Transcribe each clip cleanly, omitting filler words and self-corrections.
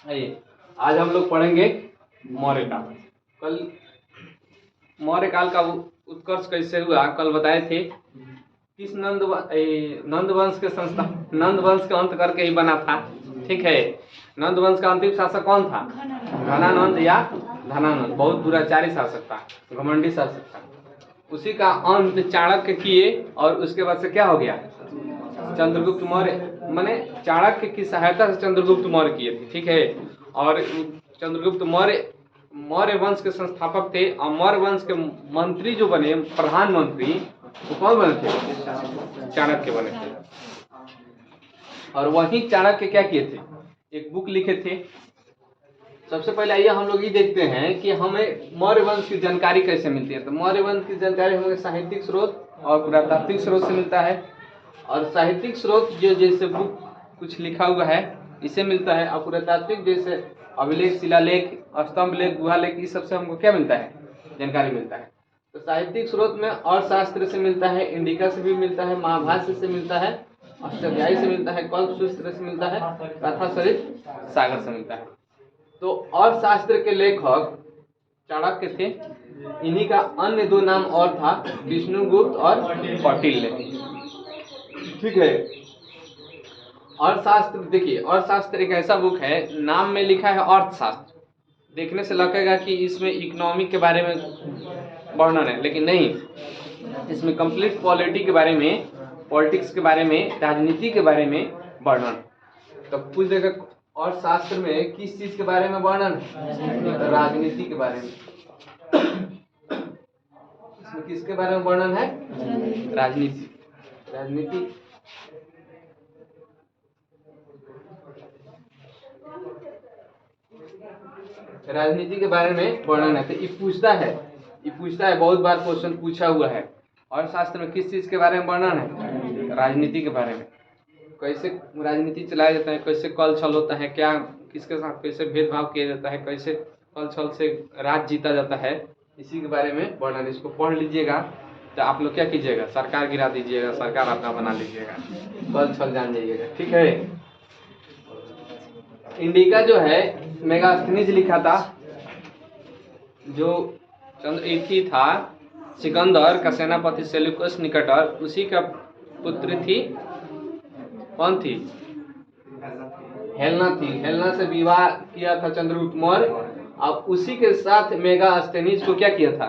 आइए, आज हम लोग पढ़ेंगे मौर्य काल। कल मौर्य काल का उत्कर्ष कैसे हुआ कल बताए थे। किस नंद वंश के संस्था, नंद वंश का अंत करके ही बना था। ठीक है, नंद वंश का अंतिम शासक कौन था? घनानंद या धनानंद। बहुत दुराचारी शासक था, घमंडी शासक था। उसी का अंत चाणक्य किए और उसके बाद से क्या हो गया? चंद्रगुप्त मौर्य। माने चाणक्य की सहायता से चंद्रगुप्त मौर्य किए थे। ठीक है, और चंद्रगुप्त मौर्य मौर्य वंश के संस्थापक थे और मौर्य वंश के मंत्री जो बने, प्रधानमंत्री, वो कौन बने थे? चाणक्य बने थे। और वही चाणक्य क्या किए थे? एक बुक लिखे थे। सबसे पहले आइए हम लोग ये देखते हैं कि हमें मौर्य वंश की जानकारी कैसे मिलती है। तो मौर्य वंश की जानकारी हमें साहित्यिक स्रोत और पुरातात्विक स्रोत से मिलता है। और साहित्यिक स्रोत जो जैसे बुक कुछ लिखा हुआ है इससे मिलता है, और पुरातात्विक जैसे अभिलेख, शिलालेख, स्तंभ लेख, गुहा लेख, इस सबसे हमको क्या मिलता है? जानकारी मिलता है। तो साहित्यिक स्रोत में अर्थशास्त्र से मिलता है, इंडिका से भी मिलता है, महाभाष्य से मिलता है, अष्टाध्यायी से मिलता है, कल्पसूत्र से मिलता है, कथासरित सागर से मिलता है। तो अर्थशास्त्र के लेखक चाणक्य थे। इन्हीं का अन्य दो नाम और था, विष्णुगुप्त और कौटिल्य। ठीक है, अर्थशास्त्र देखिए, अर्थशास्त्र एक ऐसा बुक है, नाम में लिखा है अर्थशास्त्र, देखने से लगेगा कि इसमें इकोनॉमिक के बारे में वर्णन है, लेकिन नहीं, इसमें कंप्लीट पॉलिटी के बारे में, पॉलिटिक्स के बारे में, राजनीति के बारे में वर्णन। तो पूछ देगा अर्थशास्त्र में किस चीज के बारे में वर्णन है? राजनीति के बारे में। इसमें किसके बारे में वर्णन है? राजनीति। राजनीति राजनीति के बारे में वर्णन है। तो ये पूछता है, बहुत बार क्वेश्चन पूछा हुआ है, अर्थशास्त्र में किस चीज के बारे में वर्णन है? राजनीति के बारे में। कैसे राजनीति चलाया जाता है, कैसे कल छल होता है, क्या किसके साथ कैसे भेदभाव किया जाता है, कैसे कल छल से राज जीता जाता है, इसी के बारे में वर्णन। इसको पढ़ लीजिएगा तो आप लोग क्या कीजिएगा? सरकार गिरा दीजिएगा, सरकार अपना बना लीजिएगा, कल छल जान जाइएगा। ठीक है, इंडिका जो है मेगास्थनीज लिखा था, जो चंद्रएथी था, सिकंदर का सेनापति सेल्यूकस निकटर, उसी का पुत्री थी। कौन थी? हेलना थी। हेलना से विवाह किया था चंद्रगुप्त मौर्य। अब उसी के साथ मेगास्थनीज को क्या किया था?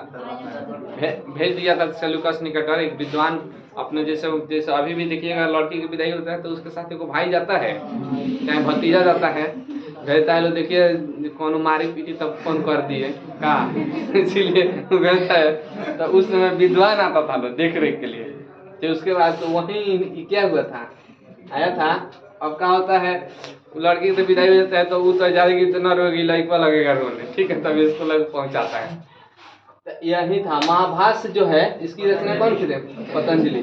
भेज दिया था सेल्यूकस निकटर, एक विद्वान। अपने जैसे अभी भी देखिएगा, लड़की की विदाई होता है तो उसके साथ एक भाई जाता है, चाहे भतीजा जाता है, भेजता है। लो देखिए कौन मारी पीटी तब फोन कर दिए का इसीलिए भेजता है। तो उस समय विद्वान आता था लो देख रेख के लिए। तो उसके बाद तो वहीं क्या हुआ था, आया था। अब क्या होता है, लड़की से विदाई हो जाता है तो वो तो जाएगी तो न रोगी, लड़का लगेगा रोने। ठीक है, तब इसको लग पहुंचाता है। तो यही था महाभाष्य जो है, इसकी रचना कौन की थी? पतंजलि।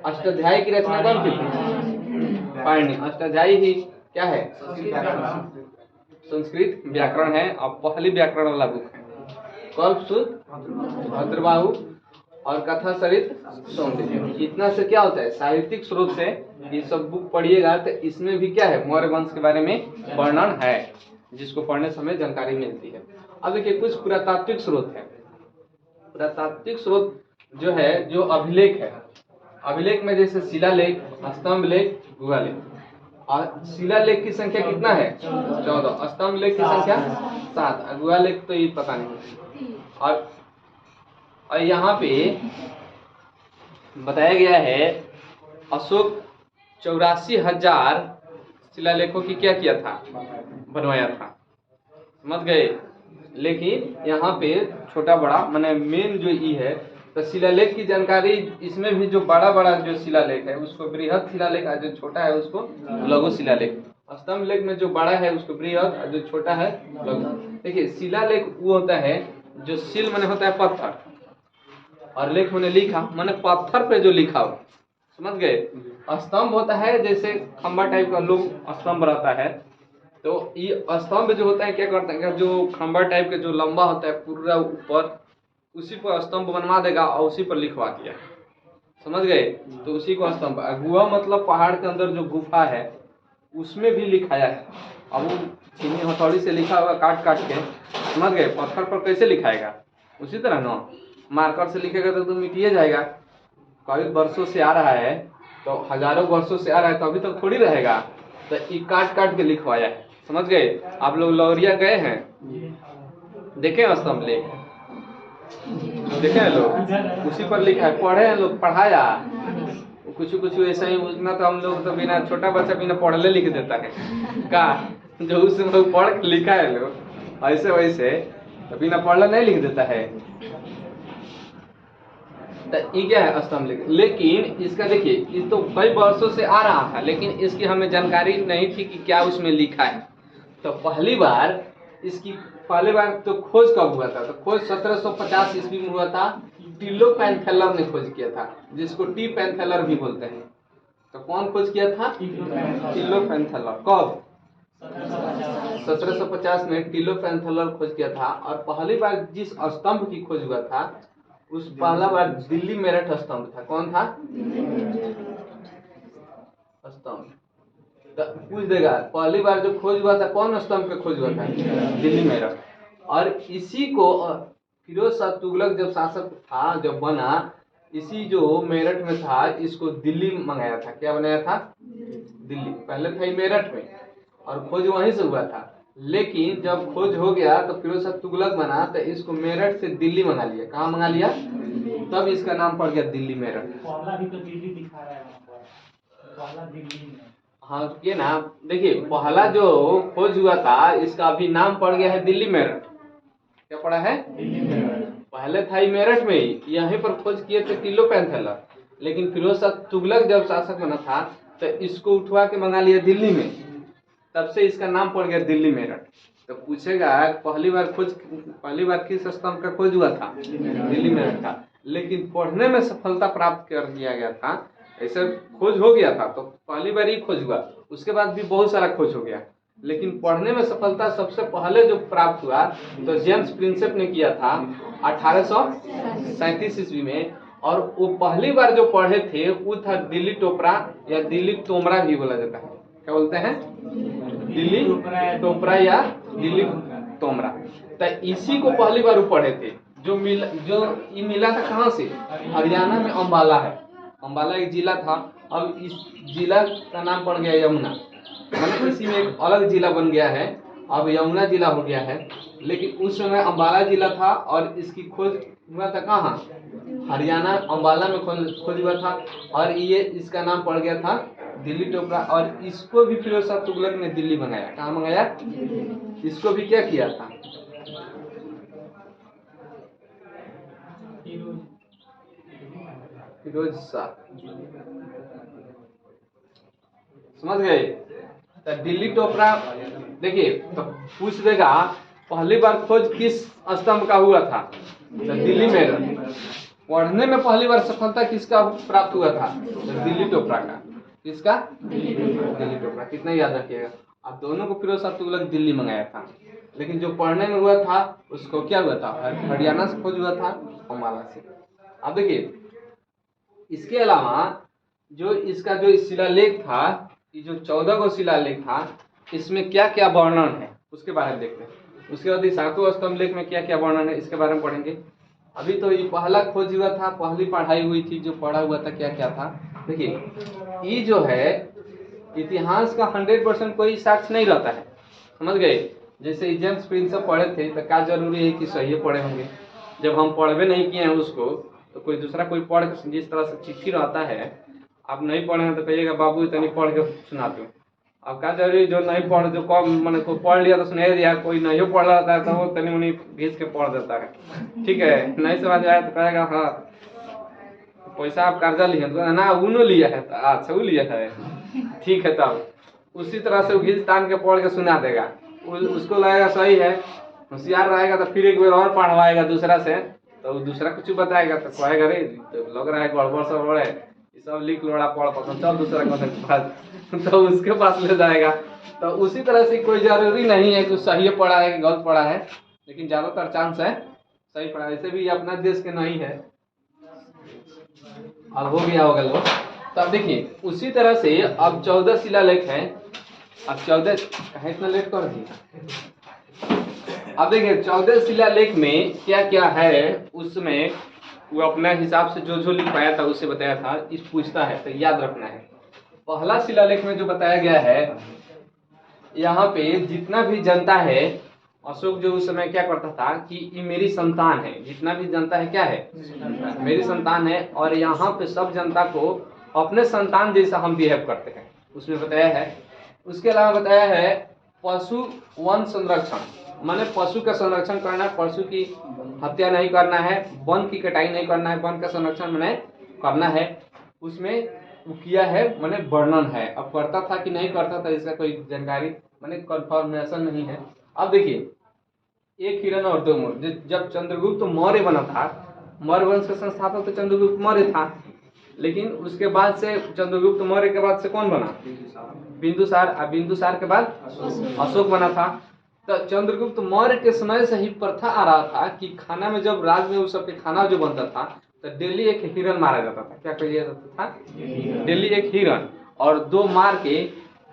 अष्टाध्यायी की रचना कौन की थी? पाणिनि। अष्टाध्यायी ही क्या है? संस्कृत व्याकरण है, और पहली व्याकरण वाला बुक है। कल्पसूत्र, भद्रबाहु और कथासरित सौंदर्य। इतना से क्या होता है? साहित्यिक स्रोत से ये सब बुक पढ़िएगा तो इसमें भी क्या है? मौर्य वंश के बारे में वर्णन है, जिसको पढ़ने समय जानकारी मिलती है। अब देखिए कुछ पुरातात्विक स्रोत है। पुरातात्विक स्रोत जो है, जो अभिलेख है, अभिलेख में जैसे शिलालेख, स्तंभ लेख, गुहा लेख। और शिलालेख की संख्या कितना है? 14। स्तंभ लेख की संख्या 7। गुहा लेख तो ये पता नहीं। और यहाँ पे बताया गया है, अशोक 84,000 शिलालेखों की क्या किया था? बनवाया था। समझ गए? लेकिन यहाँ पे छोटा बड़ा माने मेन जो ई है, तो शिलालेख की जानकारी इसमें भी, जो बड़ा बड़ा जो शिलालेख है उसको बृहद शिलालेख, और जो छोटा है उसको लघु शिलालेख। स्तंभ लेख में जो बड़ा है उसको बृहद, और जो छोटा है लघु। देखिए शिलालेख वो होता है जो शिल माने होता है पत्थर, और लेख माने लिखा, माने पत्थर पे जो लिखा हो। समझ गए? स्तंभ होता है जैसे खंबा टाइप का लोग स्तंभ रहता है, तो ये स्तंभ जो होता है क्या करते हैं, जो खंबा टाइप के जो लंबा होता है पूरा ऊपर, उसी पर स्तंभ बनवा देगा और उसी पर लिखवा दिया। समझ गए? तो उसी को स्तंभ। गुहा मतलब पहाड़ के अंदर जो गुफा है, उसमें भी लिखाया है। अब वो चीनी हथौड़ी से लिखा होगा काट काट के, समझ गए, पत्थर पर कैसे लिखाएगा? उसी तरह ना मार्कर से लिखेगा तो मिटिए जाएगा। कई वर्षों से आ रहा है तो हजारों वर्षों से आ रहा है तो अभी तक थोड़ी रहेगा, तो ये काट काट के लिखवाया है, समझ गए। आप लोग लौरिया गए हैं, देखे स्तंभ लेख, देखे हैं लोग, उसी पर लिखा है, पढ़े हैं लोग, पढ़ाया कुछ कुछ ऐसा ही। उतना तो हम लोग तो बिना, छोटा बच्चा बिना पढ़ले लिख देता है का, जो उस लोग पढ़ के लिखा है लोग ऐसे वैसे तो बिना पढ़ले नहीं लिख देता है। तो ये क्या है स्तंभ लेख। लेकिन इसका देखिए, ये तो कई वर्षों से आ रहा था लेकिन इसकी हमें जानकारी नहीं थी कि क्या उसमें लिखा है। तो पहली बार तो खोज कब हुआ था? तो खोज 1750 ईस्वी में हुआ था। टिलो पैंथेलर ने खोज किया था, जिसको टी पैंथेलर भी बोलते हैं। तो कौन खोज किया था? टिलो पैंथेलर। कब? 1750 में टिलो पैंथेलर खोज किया था। और पहली बार जिस स्तंभ की खोज हुआ था उस पहला बार दिल्ली मेरठ स्तंभ था। कौन था स्तंभ? पूछ देगा पहली बार जो खोज हुआ था कौन स्तंभ पे खोज हुआ था? दिल्ली मेरठ। और इसी को फिरोज शाह तुगलक जब शासक था, जब बना, इसी जो मेरठ में था इसको दिल्ली मंगाया था। क्या बनाया था? दिल्ली। पहले था मेरठ में और खोज वहीं से हुआ था। लेकिन जब खोज हो गया तो फिरोज शाह तुगलक बना तो इसको मेरठ से दिल्ली मंगा लिया। कहाँ मंगा लिया? तब इसका नाम पड़ गया दिल्ली मेरठ। पहला भी तो दिल्ली दिखा रहा है वहाँ पर, पहला दिल्ली में। हाँ ये ना, देखिए पहला जो खोज हुआ था इसका अभी नाम पड़ गया है दिल्ली मेरठ। क्या पड़ा है? दिल्ली मेरठ। पहले था ही मेरठ में ही, यहीं पर खोज किए थे टिलो पैंथेलर। लेकिन फिरोज शाह तुगलक जब शासक बना था तो इसको उठवा के मंगा लिया दिल्ली में, तब से इसका नाम पड़ गया दिल्ली मेरठ। तो पूछेगा पहली बार किस स्तंभ का खोज हुआ था? दिल्ली मेरठ का। लेकिन पढ़ने में सफलता प्राप्त कर लिया गया था। ऐसा खोज हो गया था तो पहली बार ही खोज हुआ, उसके बाद भी बहुत सारा खोज हो गया, लेकिन पढ़ने में सफलता सबसे पहले जो प्राप्त हुआ तो जेम्स प्रिंसेप ने किया था 1837 ईस्वी में। और वो पहली बार जो पढ़े थे वो था दिल्ली टोपरा या दिल्ली तोमरा भी बोला जाता है। क्या बोलते हैं? दिल्ली टोपरा या दिल्ली तोमरा। तो इसी को पहली बार वो पढ़े थे। जो ये मिला था कहाँ से? हरियाणा में अम्बाला है। अम्बाला एक जिला था, अब इस जिला का नाम पड़ गया यमुना, मतलब इसी में एक अलग जिला बन गया है, अब यमुना जिला हो गया है। लेकिन उस समय अम्बाला जिला था और इसकी खोज हुआ था कहाँ? हरियाणा अम्बाला में खोज हुआ था। और ये इसका नाम पड़ गया था दिल्ली टोपरा। और इसको भी फिरोज शाह तुगलक ने दिल्ली मंगाया। कहाँ मंगाया? इसको भी क्या किया था? फिरोज शाह, समझ गए। तो दिल्ली टोपरा, देखिए तो पूछ देगा पहली बार खोज किस स्तंभ का हुआ था? तो दिल्ली मेरठ। पढ़ने में पहली बार सफलता किसका प्राप्त हुआ था? तो दिल्ली टोपरा का। किसका? दिल्ली टोपरा। कितना याद रखिएगा। अब दोनों को फिरोज शाह तुगलक दिल्ली मंगाया था, लेकिन जो पढ़ने में हुआ था उसको क्या हुआ था? हरियाणा से खोज हुआ था, अम्बाला से। अब देखिए इसके अलावा जो इसका जो शिलालेख था, ये जो 14 को शिलालेख था, इसमें क्या क्या वर्णन है उसके बारे में देखते हैं। उसके बाद सातों स्तंभ लेख में क्या क्या वर्णन है इसके बारे में पढ़ेंगे। अभी तो ये पहला खोज हुआ था, पहली पढ़ाई हुई थी, जो पढ़ा हुआ था क्या क्या था। देखिए ये जो है इतिहास का 100% कोई साक्ष्य नहीं रहता है, समझ गए। जैसे जेम्स प्रिंसेप पढ़े थे तो क्या जरूरी है कि सही पढ़े होंगे? जब हम पढ़वे नहीं किए हैं उसको तो कोई दूसरा कोई पढ़, जिस तरह से चिट्ठी रहता है, आप नहीं पढ़े हैं तो कहिएगा बाबू इतनी पढ़ के सुना दो। अब क्या जरूरी जो नहीं पढ़, जो कम मैंने कोई पढ़ लिया तो सुना दिया, कोई नहीं पढ़ रहा है तो वो तनी मुनी घींच के पढ़ देता है, ठीक है। नहीं समझ आया तो कहेगा हाँ पैसा आप कर्जा लिए तो ना उन्होंने लिया है, तो अच्छा वो लिया है, ठीक है। तब उसी तरह से वो घींच तान के पढ़ के सुना देगा, उसको लगेगा सही है, होशियार रहेगा तो फिर एक बार और पढ़वाएगा दूसरा से, तो दूसरा कुछ बताएगा तो कहेगा रे तो लग रहा है गड़बड़ सड़बड़ है, ये सब लिख लोड़ा पढ़ पसंद, चल दूसरा के पास, तो उसके पास ले जाएगा। तो उसी तरह से कोई जरूरी नहीं है कि सही पढ़ा है कि गलत पढ़ा है, लेकिन ज्यादातर चांस है सही पढ़ा है। ऐसे भी अपना देश के नहीं है, अब हो गया होगा लोग। तो अब देखिए उसी तरह से अब 14 शिलालेख है, अब 14 कहे इतना लेट कर दी। अब देखिए 14 शिलालेख में क्या क्या है, उसमें वो अपने हिसाब से जो लिख पाया था उसे बताया था। इस पूछता है तो याद रखना है। पहला शिलालेख में जो बताया गया है, यहाँ पे जितना भी जनता है, अशोक जो उस समय क्या करता था कि ये मेरी संतान है, जितना भी जनता है क्या है, मेरी संतान है, और यहाँ पे सब जनता को अपने संतान जैसा हम बिहेव करते हैं, उसमें बताया है। उसके अलावा बताया है पशु वन संरक्षण, माने पशु का संरक्षण करना, पशु की हत्या नहीं करना है, वन की कटाई नहीं करना है, वन का संरक्षण मैंने करना है। उसमें वो किया है, मैंने वर्णन है। अब करता था कि नहीं करता था इसका कोई जानकारी मैंने कंफर्मेशन नहीं है। अब देखिए एक हिरण और दो मोर, जब चंद्रगुप्त मौर्य बना था, मौर्य वंश का संस्थापक तो चंद्रगुप्त मौर्य था, लेकिन उसके बाद से चंद्रगुप्त मौर्य के बाद से कौन बना, बिंदुसार, और बिंदुसार के बाद अशोक बना था। तो चंद्रगुप्त मौर्य के समय से ही प्रथा आ रहा था कि खाना में, जब राज में उस सबके खाना जो बनता था तो डेली एक हिरण मारा जाता था। क्या किया जाता था, डेली एक हिरण और 2 मार के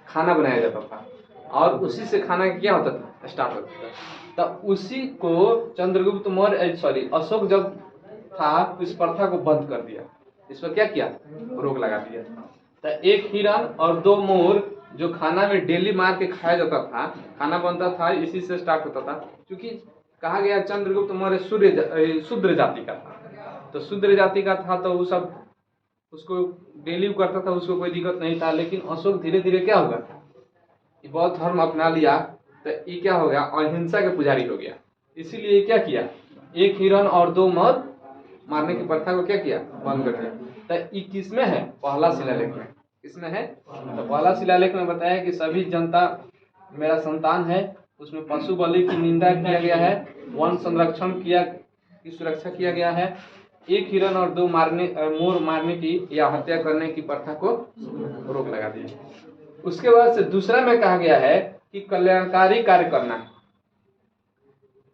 खाना बनाया जाता था, और उसी से खाना क्या होता था, स्टार्ट होता था। तो उसी को चंद्रगुप्त मौर्य अशोक जब था, इस प्रथा को बंद कर दिया, इस पर क्या किया, रोक लगा दिया। तो एक हिरण और 2 मोर जो खाना में डेली मार के खाया जाता था, खाना बनता था, इसी से स्टार्ट होता था। क्योंकि कहा गया चंद्रगुप्त मौर्य शूद्र जाति का था, तो शूद्र जाति का था तो वो सब उसको डेली करता था, उसको कोई दिक्कत नहीं था। लेकिन अशोक धीरे धीरे क्या होगा, बौद्ध धर्म अपना लिया, तो ये क्या हो गया, अहिंसा के पुजारी हो गया। इसीलिए क्या किया, एक हिरण और 2 मोर मारने की प्रथा को क्या किया, बंद कर दिया। तो ये किसमें है, पहला शिलालेख में, किसमें है, तो पहला शिलालेख में बताया कि सभी जनता मेरा संतान है। उसमें पशु बलि की निंदा किया गया है, वन संरक्षण की सुरक्षा किया गया है, एक हिरण और 2 मोर मारने की या हत्या करने की प्रथा को रोक लगा दी। उसके बाद से दूसरा में कहा गया है कि कल्याणकारी कार्य करना है,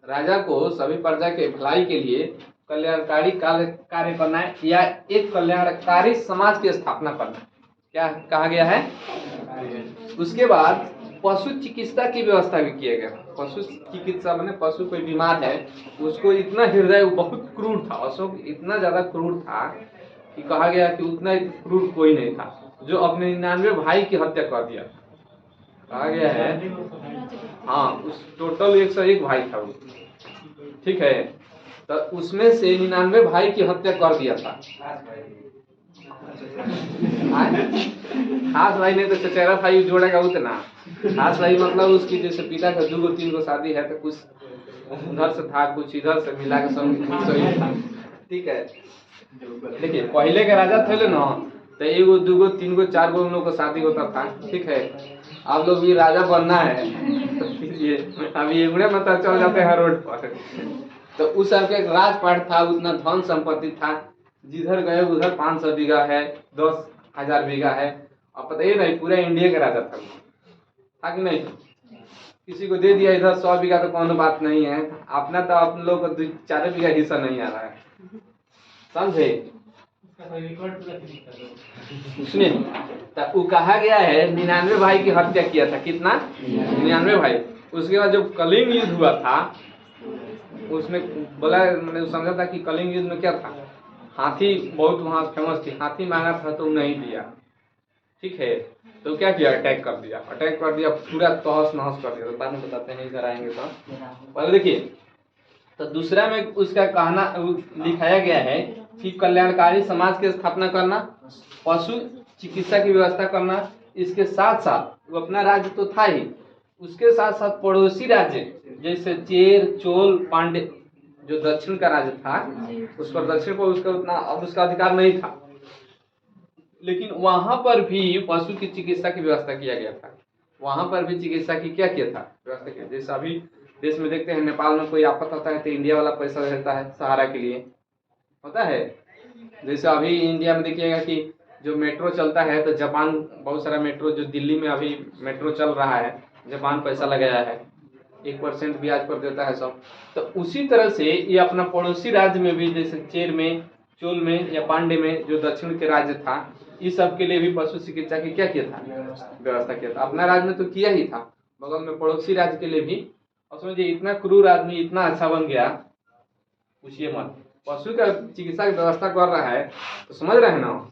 राजा को सभी प्रजा के भलाई के लिए कल्याणकारी कार्य करना है, या एक कल्याणकारी समाज की स्थापना करना है। क्या कहा गया है। उसके बाद पशु चिकित्सा की व्यवस्था भी किया गया। पशु चिकित्सा माने पशु कोई बीमार है, उसको इतना हृदय बहुत क्रूर था, अशोक इतना ज्यादा क्रूर था कि कहा गया कि उतना क्रूर कोई नहीं था जो अपने 99 भाई की हत्या कर दिया। कहा गया है हाँ, उस टोटल 101 भाई था वो, ठीक है। तो उसमें से 99 भाई की हत्या कर दिया था। खास भाई नहीं तो चचेरा भाई जोड़ेगा उतना। खास भाई मतलब उसकी जैसे पिता का 2-3 शादी है, तो कुछ उधर से था, कुछ इधर से मिला के सब सही था, ठीक है। देखिए पहले के राजा थे ना, तो 1, 2, 3, 4 उन लोग का शादी होता था, ठीक है। आप लोग भी राजा बनना है तो अभी एगुड़े मतलब चल जाते हैं रोड पर। तो उस सबके राजपाट था, उतना धन संपत्ति था, जिधर गए उधर 500 बीघा है, 10,000 बीघा है। अब पता ही नहीं, पूरा इंडिया का राजा था कि नहीं। किसी को दे दिया इधर 100 बीघा तो कौन बात नहीं है, अपना तो आप लोग को 4 बीघा हिस्सा नहीं आ रहा है, समझे। सुनिए, तो वो कहा गया है 99 भाई की हत्या किया था। कितना, 99 भाई। उसके बाद जब कलिंग युद्ध हुआ था, उसमें बोला, मैंने समझा था कि कलिंग युद्ध में क्या था, हाथी बहुत वहाँ फेमस थी, हाथी मांगा था तो नहीं दिया, ठीक है। तो क्या किया, अटैक कर दिया, पूरा तहस नहस कर दिया। तो बाद में बताते हैं, इधर आएंगे तो पहले देखिए। तो दूसरा में उसका कहना लिखाया गया है कि कल्याणकारी समाज की स्थापना करना, पशु चिकित्सा की व्यवस्था करना, इसके साथ साथ वो अपना राज्य तो था ही, उसके साथ साथ पड़ोसी राज्य जैसे चेर, चोल, पांडे जो दक्षिण का राज्य था, उस पर दक्षिण पर उसका उतना अब उसका अधिकार नहीं था, लेकिन वहां पर भी पशु की चिकित्सा की व्यवस्था किया गया था। वहां पर भी चिकित्सा की क्या किया था, व्यवस्था किया। जैसे अभी देश में देखते हैं, नेपाल में कोई आफत होता है तो इंडिया वाला पैसा देता है सहारा के लिए, होता है। जैसे अभी इंडिया में देखिएगा कि जो मेट्रो चलता है, तो जापान बहुत सारा मेट्रो, जो दिल्ली में अभी मेट्रो चल रहा है, जापान पैसा लगाया है, 1% ब्याज पर देता है सब। तो उसी तरह से ये अपना पड़ोसी राज्य में भी, जैसे चेर में, चोल में या पांडे में जो दक्षिण के राज्य था, इस सब के लिए भी पशु चिकित्सा की क्या किया था, व्यवस्था किया था। अपना राज्य में तो किया ही था, बगल में पड़ोसी राज्य के लिए भी। और समझिए इतना क्रूर आदमी इतना अच्छा बन गया, पूछिए मत। पशु का चिकित्सा की व्यवस्था कर रहा है, तो समझ रहे हैं ना।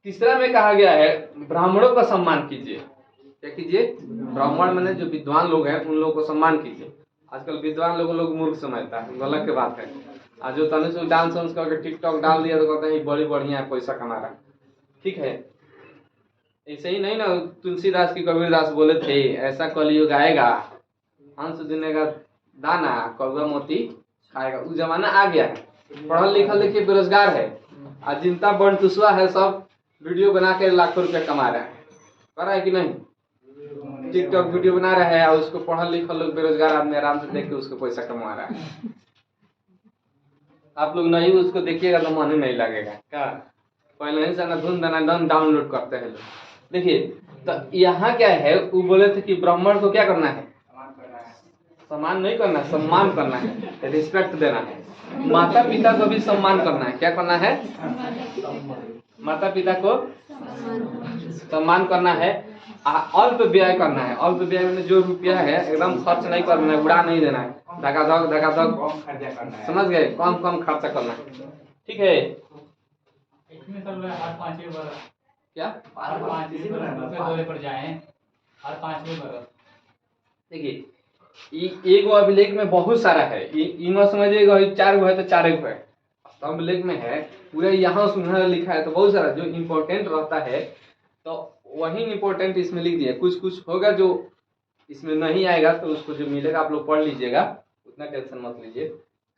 तीसरा में कहा गया है ब्राह्मणों का सम्मान कीजिए। क्या कीजिए, ब्राह्मण माने जो विद्वान लोग हैं उन लोगों को सम्मान कीजिए। आजकल विद्वान लोग मूर्ख समझता है, गलत की बात है। आज जो तनिक से डांस वांस करके टिकटॉक डाल दिया तो कहते हैं ये बड़ी बढ़िया है, पैसा कमा रहा है। ठीक है, ऐसे ही नहीं ना, तुलसीदास की कबीरदास बोले थे ऐसा कलयुग आएगा, हंस देने का दाना कौवा मोती खाएगा। उस जमाना आ गया है, पढ़ल लिखल देखिए बेरोजगार है, आज जिनता बंटुसवा है सब वीडियो बना के लाखों रुपया कमा रहा है, कर रहा है कि नहीं। टिकटॉक वीडियो बना रहा है और उसको पढ़ल लिखल लोग बेरोजगार आदमी आराम से देख के उसको पैसा कमा रहा है। आप लोग नहीं उसको देखिएगा तो मन ही नहीं लगेगा क्या, पहले ही से ना धुन दनादन डाउनलोड करते हैं लोग। देखिए तो यहाँ क्या है, वो बोले थे कि ब्राह्मण को क्या करना है, सम्मान नहीं करना, सम्मान करना है, रिस्पेक्ट देना है। माता पिता को भी सम्मान करना है। क्या करना है, माता पिता को सम्मान करना है। अल्प व्यय करना है। अल्प व्यय में जो रुपया है एकदम खर्च नहीं करना है, उड़ा नहीं देना है, धकाधक समझ गए, कम कम खर्चा करना है। ठीक है, इसमें सब हर 5वें बरस क्या हर 5वें बरस दौरे पर जाएं, हर 5वें बरस। देखिए एगो अभिलेख में बहुत सारा है, इनो समझिएगा 4 गो है तो 4 गो है, अभिलेख में है पूरा, यहाँ सुनहरा लिखा है तो बहुत सारा जो इम्पोर्टेंट रहता है तो वही इम्पोर्टेंट इसमें लिख दिया। कुछ कुछ होगा जो इसमें नहीं आएगा तो उसको जो मिलेगा आप लोग पढ़ लीजिएगा, उतना टेंशन मत लीजिए।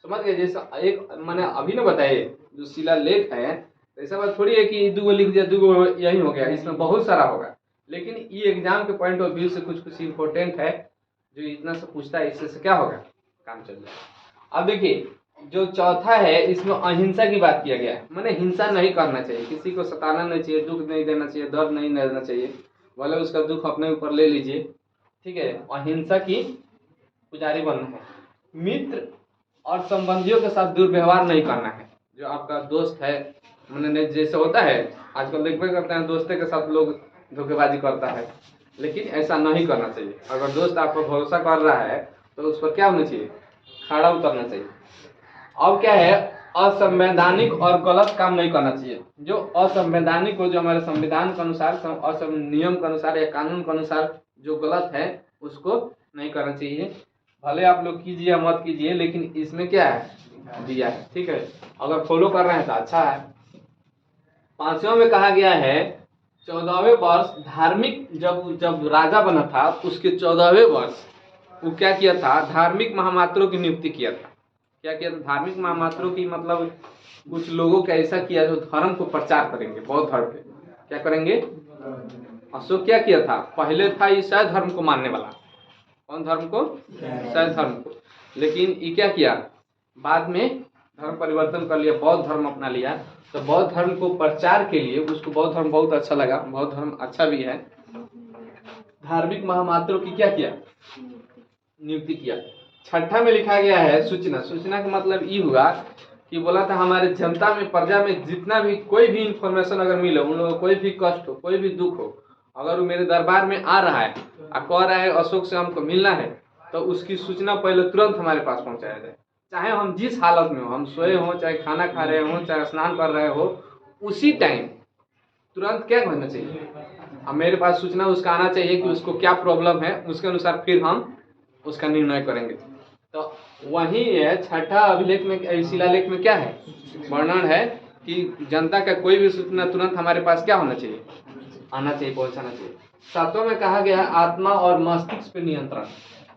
समझ गए, जैसे एक मैंने अभी ना बताए जो शिलालेख है, ऐसा बात थोड़ी है कि 2 गो लिख दिया 2 गो यही हो गया, इसमें बहुत सारा होगा। लेकिन ये एग्जाम के पॉइंट ऑफ व्यू से कुछ कुछ इम्पोर्टेंट है जो इतना से पूछता है, इससे क्या होगा, काम चल जाएगा। अब देखिए जो चौथा है इसमें अहिंसा की बात किया गया है, मैंने हिंसा नहीं करना चाहिए, किसी को सताना नहीं चाहिए, दुख नहीं देना चाहिए, दर्द नहीं देना चाहिए, भले उसका दुख अपने ऊपर ले लीजिए। ठीक है, अहिंसा की पुजारी बनना है। मित्र और संबंधियों के साथ दुर्व्यवहार नहीं करना है। जो आपका दोस्त है, मैंने जैसे होता है आजकल देखते करते हैं दोस्ते के साथ लोग धोखेबाजी करता है, लेकिन ऐसा नहीं करना चाहिए। अगर दोस्त आप पर भरोसा कर रहा है तो उस पर क्या होना चाहिए, खड़ा उतरना चाहिए। अब क्या है, असंवैधानिक और गलत काम नहीं करना चाहिए। जो असंवैधानिक हो, जो हमारे संविधान के अनुसार, नियम के अनुसार या कानून के अनुसार जो गलत है उसको नहीं करना चाहिए। भले आप लोग कीजिए या मत कीजिए, लेकिन इसमें क्या है, दिया है। ठीक है, अगर फॉलो कर रहे हैं तो अच्छा है। 5वां में कहा गया है 14वें वर्ष धार्मिक, जब राजा बना था उसके 14वें वर्ष वो क्या किया था, धार्मिक महामात्रों की नियुक्ति किया था। क्या किया था, धार्मिक महामात्रों की मतलब कुछ लोगों का ऐसा किया जो धर्म को प्रचार करेंगे, बौद्ध धर्म के क्या करेंगे। अशोक क्या किया था, पहले था ईसाई धर्म को मानने वाला, कौन धर्म को, ईसाई धर्म को, लेकिन ये क्या किया, बाद में धर्म परिवर्तन कर लिया, बौद्ध धर्म अपना लिया। तो बौद्ध धर्म को प्रचार के लिए उसको बौद्ध धर्म बहुत अच्छा लगा, बौद्ध धर्म अच्छा भी है। धार्मिक महामात्रों की क्या किया, नियुक्ति किया। 6ठा में लिखा गया है सूचना। सूचना का मतलब ये हुआ कि बोला था हमारे जनता में, प्रजा में जितना भी कोई भी इंफॉर्मेशन अगर मिले, उन लोगों को कोई भी कष्ट हो, कोई भी दुख हो, अगर वो मेरे दरबार में आ रहा है और कह रहा है अशोक से हमको मिलना है, तो उसकी सूचना पहले तुरंत हमारे पास पहुंचाया जाए। चाहे हम जिस हालत में हो, हम सोए हों, चाहे खाना खा रहे हों, चाहे स्नान कर रहे हो, उसी टाइम तुरंत क्या करना चाहिए, अब मेरे पास सूचना उसका आना चाहिए कि उसको क्या प्रॉब्लम है, उसके अनुसार फिर हम उसका निर्णय करेंगे। तो वही है 6ठा अभिलेख में, शिलालेख में क्या है, वर्णन है कि जनता का कोई भी सूचना तुरंत हमारे पास क्या होना चाहिए, आना चाहिए, पहुंचाना चाहिए। 7वां में कहा गया आत्मा और मस्तिष्क पर नियंत्रण।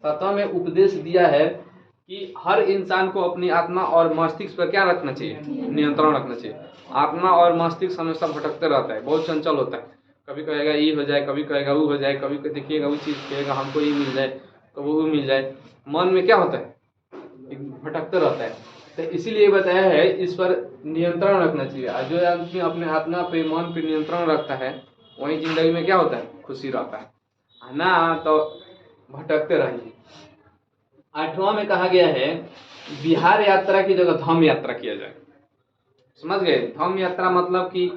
7वां में उपदेश दिया है कि हर इंसान को अपनी आत्मा और मस्तिष्क पर क्या रखना चाहिए, नियंत्रण रखना चाहिए। आत्मा और मस्तिष्क हमेशा भटकते रहता है, बहुत चंचल होता है, कभी कहेगा ये हो जाए, कभी कहेगा वो हो जाए, कभी देखिएगा वो चीज़ कहेगा हमको ये मिल जाए, कभी वो मिल जाए, मन में क्या होता है, भटकते रहता है। तो इसीलिए बताया है इस पर नियंत्रण रखना चाहिए। जो आदमी अपने आत्मा पे, मन पे नियंत्रण रखता है वही जिंदगी में क्या होता है, खुशी रहता है ना, तो भटकते रहिए। 8वां में कहा गया है बिहार यात्रा की जगह धम्म यात्रा किया जाए। समझ गए, धम्म यात्रा मतलब कि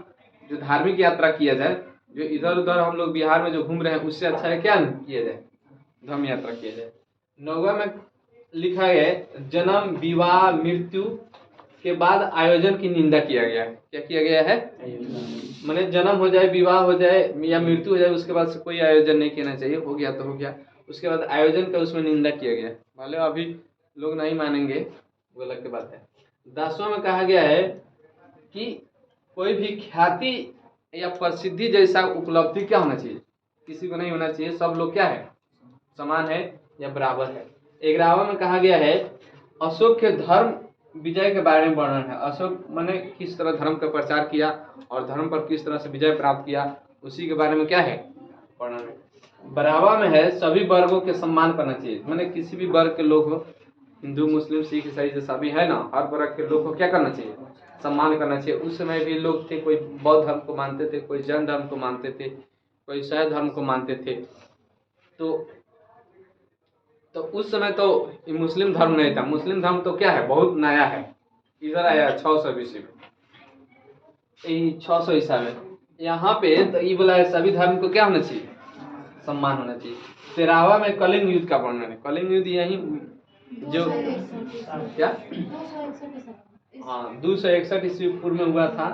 जो धार्मिक यात्रा किया जाए, जो इधर उधर हम लोग बिहार में जो घूम रहे हैं उससे अच्छा है क्या किया जाए, धर्म यात्रा किया जाए। 9वां में लिखा है जन्म विवाह मृत्यु के बाद आयोजन की निंदा किया गया है। क्या किया गया है? माने जन्म हो जाए, विवाह हो जाए या मृत्यु हो जाए, उसके बाद से कोई आयोजन नहीं करना चाहिए, हो गया तो हो गया। उसके बाद आयोजन का उसमें निंदा किया गया। भले अभी लोग नहीं मानेंगे, वो अलग की बात है। 10वां में कहा गया है कि कोई भी ख्याति या प्रसिद्धि जैसा उपलब्धि क्या होना चाहिए, किसी को नहीं होना चाहिए, सब लोग क्या है, समान है या बराबर है। 11वां में कहा गया है अशोक के धर्म विजय के बारे में वर्णन है। अशोक मैंने किस तरह धर्म का प्रचार किया और धर्म पर किस तरह से विजय प्राप्त किया, उसी के बारे में क्या है, वर्णन है। 12वां में है सभी वर्गों के सम्मान करना चाहिए, मैंने किसी भी वर्ग के लोग हो, हिंदू मुस्लिम सिख ईसाई जैसा भी है ना, हर वर्ग के लोग को क्या करना चाहिए, सम्मान करना चाहिए। उस समय भी लोग थे, कोई बौद्ध धर्म को मानते थे, कोई जैन धर्म को मानते थे, कोई शैव धर्म को मानते थे। तो उस समय तो मुस्लिम धर्म नहीं था। मुस्लिम धर्म तो क्या है, बहुत नया है, इधर आया 600 BC में, 600 ईसा में। यहाँ पे तो ये बोला है सभी धर्म को क्या होना चाहिए, सम्मान होना चाहिए। 13वां में कलिंग युद्ध का वर्णन है। कलिंग युद्ध यही जो क्या, हाँ 261 ईस्वी पूर्व में हुआ था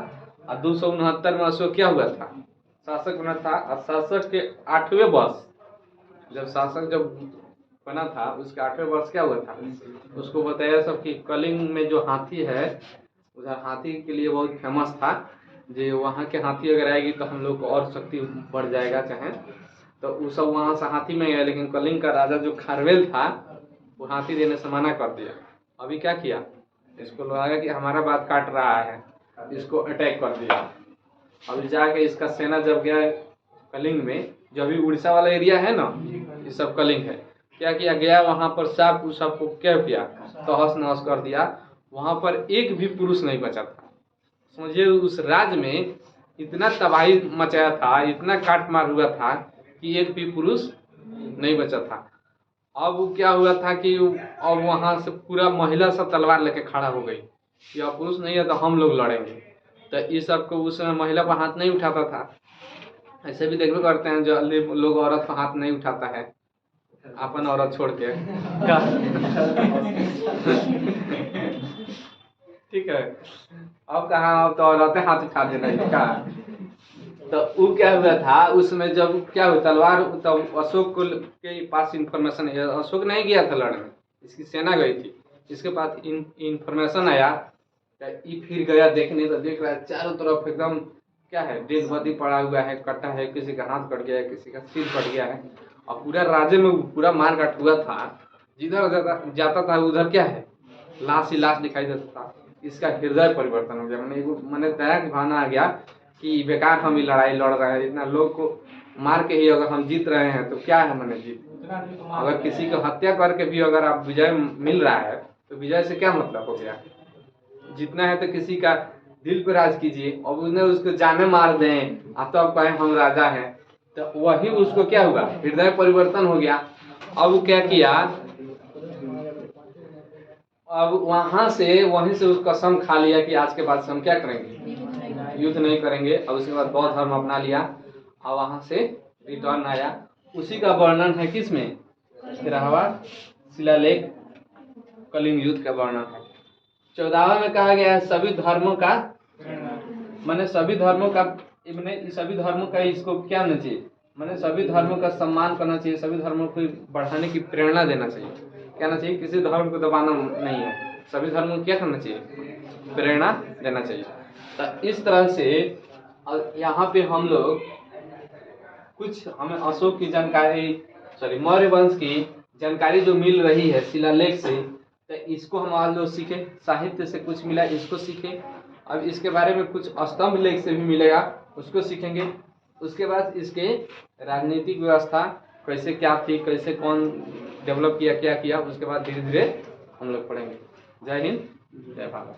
और 269 में अशोक क्या हुआ था, शासक बना था। और शासक के 8वें वर्ष जब शासक बना था, उसके 8वें वर्ष क्या हुआ था, उसको बताया सब कि कलिंग में जो हाथी है, उधर हाथी के लिए बहुत फेमस था, जो वहाँ के हाथी अगर आएगी तो हम लोग को और शक्ति बढ़ जाएगा चाहे, तो वो सब वहाँ से हाथी में गया। लेकिन कलिंग का राजा जो खारवेल था वो हाथी देने से मना कर दिया। अभी क्या किया, इसको लगा कि हमारा बात काट रहा है, इसको अटैक कर दिया। अभी जाके इसका सेना जब गया कलिंग में, जो अभी उड़ीसा वाला एरिया है ना, ये सब कलिंग है, क्या किया गया वहाँ पर सब सबको क्या किया, तहस नहस कर दिया। वहाँ पर एक भी पुरुष नहीं बचा था। समझिए उस राज्य में इतना तबाही मचाया था, इतना काट मार हुआ था कि एक भी पुरुष नहीं बचा था। अब वो क्या हुआ था कि अब वहाँ से पूरा महिला सब तलवार लेके खड़ा हो गई कि अब पुरुष नहीं है तो हम लोग लड़ेंगे। तो इस सब को उस समय महिला पर हाथ नहीं उठाता था। ऐसे भी देखो करते हैं जो लोग औरत पर हाथ नहीं उठाता है, अपन औरत छोड़ के ठीक है। अब कहाँ, अब तो औरतें हाथ उठा दे रही है का। तो वो क्या हुआ था उसमें, जब क्या हुआ तलवार, तब अशोक के पास इंफॉर्मेशन है, अशोक नहीं गया था लड़ने, इसकी सेना गई थी। इसके पास इंफॉर्मेशन आया, ये फिर गया देखने, तो देख रहा है चारों तरफ एकदम क्या है, डेड बॉडी पड़ा हुआ है, कटा है, किसी का हाथ कट गया है, किसी का सिर कट गया है, और पूरा राज्य में पूरा मार काट हुआ था। जिधर जाता था उधर क्या है, लाश ही लाश दिखाई देता था। इसका हृदय परिवर्तन हो गया, मैंने दया की भावना आ गया कि बेकार हम ही लड़ाई लड़ रहे हैं, इतना लोग को मार के ही अगर हम जीत रहे हैं तो क्या है, मैंने जीत। अगर किसी को हत्या करके भी अगर आप विजय मिल रहा है तो विजय से क्या मतलब हो गया। जीतना है तो किसी का दिल पर राज कीजिए, और उसने उसको जाने मार दें आप तो आप कहें हम राजा हैं, तो वही उसको क्या हुआ, हृदय परिवर्तन हो गया। अब वो क्या किया, अब वहीं से उसका कसम खा लिया कि आज के बाद से हम क्या करेंगे, युद्ध नहीं करेंगे। और उसके बाद बौद्ध धर्म अपना लिया और वहां से रिटर्न आया। उसी का वर्णन है किसमें, 13वां शिलालेख कलिंग युद्ध का वर्णन है। 14वां में कहा गया है सभी धर्मों का, मैंने सभी धर्मों का, सभी धर्मों का इसको क्या होना चाहिए, मैंने सभी धर्मों का सम्मान करना चाहिए, सभी धर्मों को बढ़ाने की प्रेरणा देना चाहिए। क्या होना चाहिए, किसी धर्म को दबाना नहीं है, सभी धर्मों को क्या करना चाहिए, प्रेरणा देना चाहिए। तो इस तरह से यहाँ पे हम लोग कुछ हमें अशोक की जानकारी, मौर्य वंश की जानकारी जो मिल रही है शिलालेख से, तो इसको हम आज लोग सीखे, साहित्य से कुछ मिला इसको सीखे। अब इसके बारे में कुछ स्तंभ लेख से भी मिलेगा, उसको सीखेंगे। उसके बाद इसके राजनीतिक व्यवस्था कैसे क्या थी, कैसे कौन डेवलप किया, क्या किया, उसके बाद धीरे धीरे हम लोग पढ़ेंगे। जय हिंद, जय भारत।